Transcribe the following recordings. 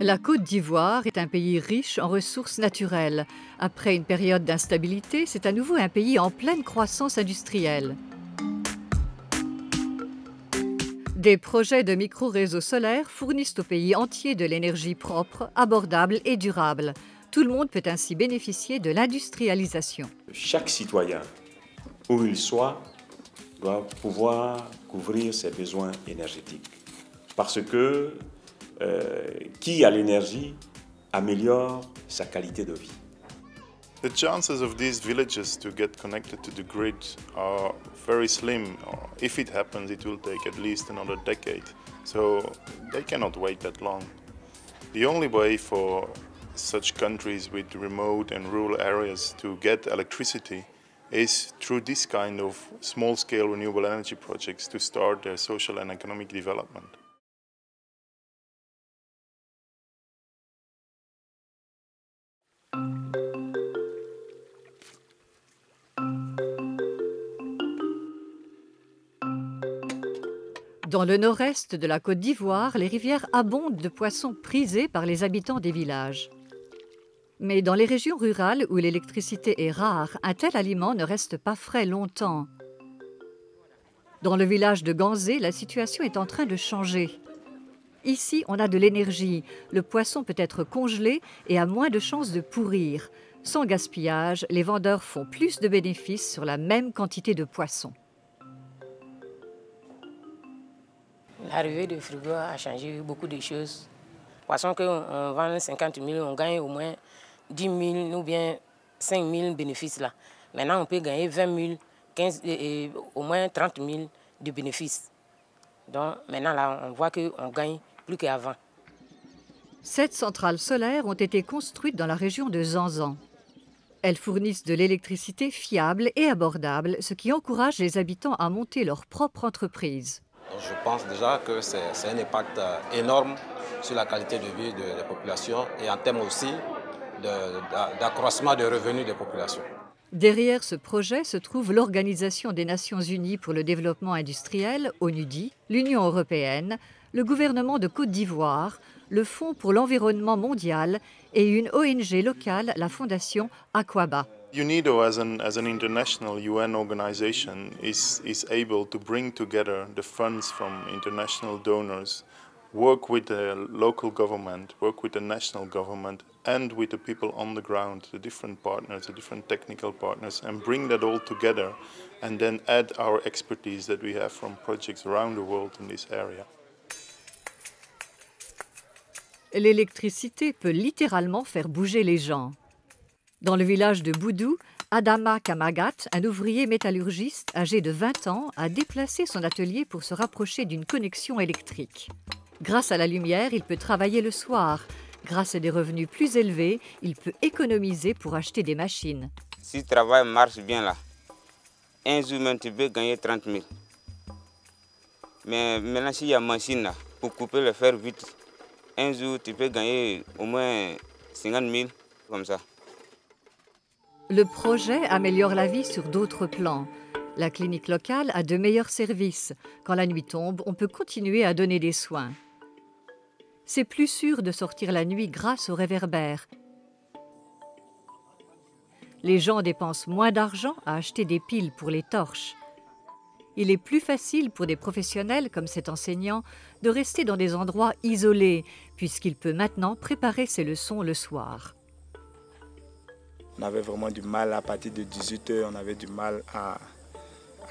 La Côte d'Ivoire est un pays riche en ressources naturelles. Après une période d'instabilité, c'est à nouveau un pays en pleine croissance industrielle. Des projets de micro-réseaux solaires fournissent au pays entier de l'énergie propre, abordable et durable. Tout le monde peut ainsi bénéficier de l'industrialisation. Chaque citoyen, où il soit, doit pouvoir couvrir ses besoins énergétiques. Parce que qui a l'énergie améliore sa qualité de vie. The chances of these villages to get connected to the grid are very slim. If it happens, it will take at least another decade. So they cannot wait that long. The only way for such countries with remote and rural areas to get electricity is through this kind of small-scale renewable energy projects to start their social and economic development. Dans le nord-est de la Côte d'Ivoire, les rivières abondent de poissons prisés par les habitants des villages. Mais dans les régions rurales où l'électricité est rare, un tel aliment ne reste pas frais longtemps. Dans le village de Ganzé, la situation est en train de changer. Ici, on a de l'énergie. Le poisson peut être congelé et a moins de chances de pourrir. Sans gaspillage, les vendeurs font plus de bénéfices sur la même quantité de poisson. L'arrivée du frigo a changé beaucoup de choses. Poisson qu'on vend 50 000, on gagne au moins 10 000 ou bien 5 000 bénéfices là. Maintenant, on peut gagner 20 000, 15, au moins 30 000 de bénéfices. Donc maintenant, là, on voit qu'on gagne plus qu'avant. 7 centrales solaires ont été construites dans la région de Zanzan. Elles fournissent de l'électricité fiable et abordable, ce qui encourage les habitants à monter leur propre entreprise. Je pense déjà que c'est un impact énorme sur la qualité de vie des populations et en termes aussi d'accroissement des revenus des populations. Derrière ce projet se trouve l'Organisation des Nations Unies pour le développement industriel, ONUDI, l'Union européenne, le gouvernement de Côte d'Ivoire, le Fonds pour l'environnement mondial et une ONG locale, la fondation Aquaba. UNIDO, as an international UN organization, is able to bring together the funds from international donors, work with the local government, work with the national government, and with the people on the ground, the different partners, the different technical partners, and bring that all together, and then add our expertise that we have from projects around the world in this area. L'électricité peut littéralement faire bouger les gens. Dans le village de Boudou, Adama Kamagat, un ouvrier métallurgiste âgé de 20 ans, a déplacé son atelier pour se rapprocher d'une connexion électrique. Grâce à la lumière, il peut travailler le soir. Grâce à des revenus plus élevés, il peut économiser pour acheter des machines. Si le travail marche bien là, un jour même tu peux gagner 30 000. Mais maintenant s'il y a une machine là, pour couper le fer vite, un jour tu peux gagner au moins 50 000 comme ça. Le projet améliore la vie sur d'autres plans. La clinique locale a de meilleurs services. Quand la nuit tombe, on peut continuer à donner des soins. C'est plus sûr de sortir la nuit grâce aux réverbères. Les gens dépensent moins d'argent à acheter des piles pour les torches. Il est plus facile pour des professionnels comme cet enseignant de rester dans des endroits isolés, puisqu'il peut maintenant préparer ses leçons le soir. On avait vraiment du mal à partir de 18 h, on avait du mal à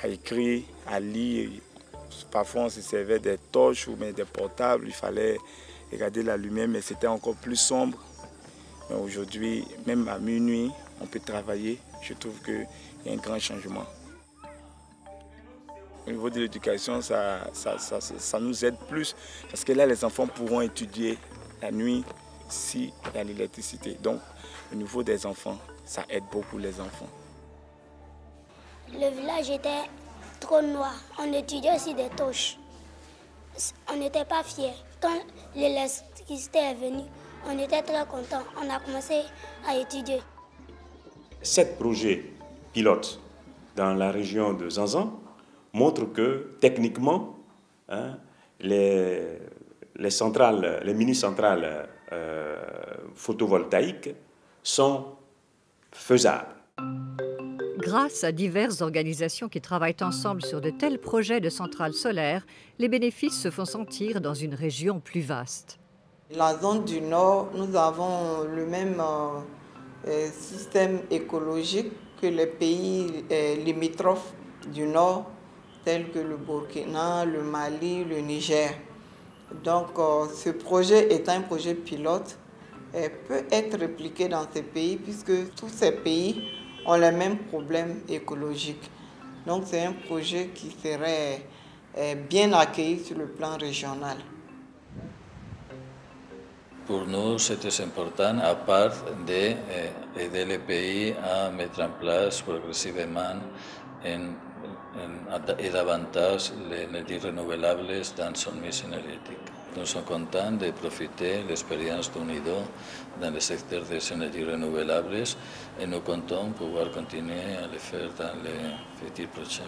écrire, à lire. Parfois on se servait des torches ou même des portables, il fallait regarder la lumière, mais c'était encore plus sombre. Mais aujourd'hui, même à minuit, on peut travailler. Je trouve qu'il y a un grand changement. Au niveau de l'éducation, ça nous aide plus, parce que là, les enfants pourront étudier la nuit s'il y a l'électricité. Donc, au niveau des enfants, ça aide beaucoup les enfants. Le village était trop noir. On étudiait aussi des torches. On n'était pas fiers. Quand l'électricité est venue, on était très contents. On a commencé à étudier. 7 projets pilotes dans la région de Zanzan montrent que techniquement, les mini-centrales photovoltaïques sont faisables. Grâce à diverses organisations qui travaillent ensemble sur de tels projets de centrales solaires, les bénéfices se font sentir dans une région plus vaste. La zone du Nord, nous avons le même système écologique que les pays limitrophes du Nord, tels que le Burkina, le Mali, le Niger. Donc ce projet est un projet pilote, peut être répliqué dans ces pays puisque tous ces pays ont les mêmes problèmes écologiques. Donc c'est un projet qui serait bien accueilli sur le plan régional. Pour nous, c'était important, à part d'aider les pays à mettre en place progressivement et davantage les énergies renouvelables dans son mix énergétique. Nous sommes contents de profiter de l'expérience d'UNIDO dans le secteur des énergies renouvelables et nous comptons pouvoir continuer à le faire dans les futurs prochains.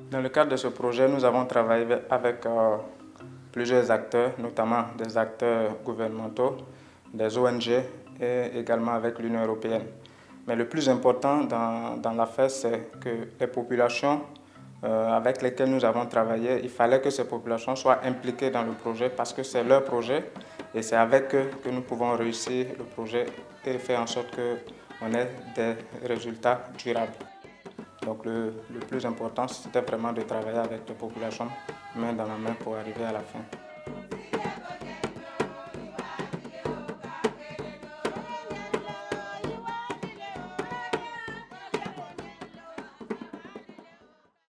Dans le cadre de ce projet, nous avons travaillé avec plusieurs acteurs, notamment des acteurs gouvernementaux, des ONG et également avec l'Union européenne. Mais le plus important dans l'affaire, c'est que les populations avec lesquelles nous avons travaillé, il fallait que ces populations soient impliquées dans le projet parce que c'est leur projet et c'est avec eux que nous pouvons réussir le projet et faire en sorte qu'on ait des résultats durables. Donc le plus important, c'était vraiment de travailler avec les populations main dans la main pour arriver à la fin.